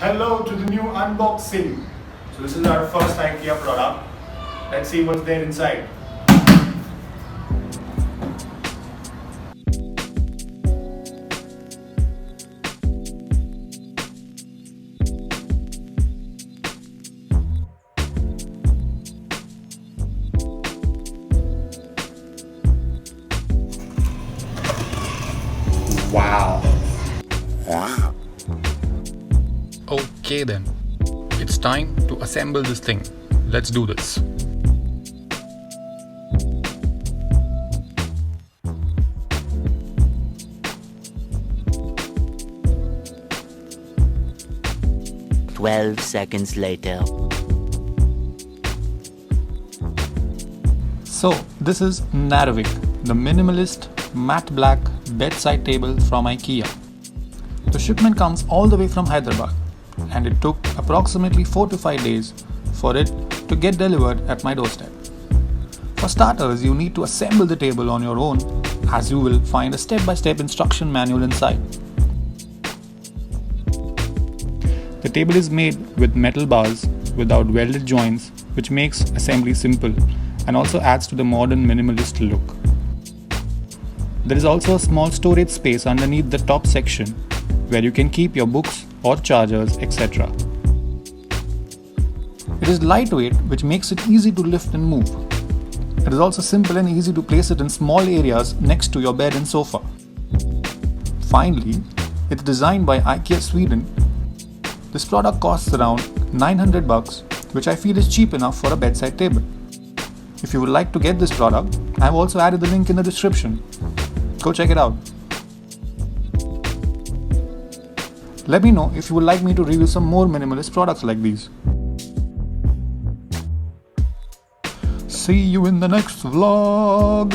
Hello to the new unboxing. So this is our first IKEA product. Let's see what's there inside. Wow. Okay then, it's time to assemble this thing. Let's do this. Twelve seconds later. So this is Knarrevik, the minimalist matte black bedside table from IKEA. The shipment comes all the way from Hyderabad, and it took approximately 4 to 5 days for it to get delivered at my doorstep. For starters, you need to assemble the table on your own, as you will find a step-by-step instruction manual inside. The table is made with metal bars without welded joints, which makes assembly simple and also adds to the modern minimalist look. There is also a small storage space underneath the top section where you can keep your books or chargers, etc. It is lightweight, which makes it easy to lift and move. It is also simple and easy to place it in small areas next to your bed and sofa. Finally, it's designed by IKEA Sweden. This product costs around $900, which I feel is cheap enough for a bedside table. If you would like to get this product, I have also added the link in the description. Go check it out. Let me know if you would like me to review some more minimalist products like these. See you in the next vlog.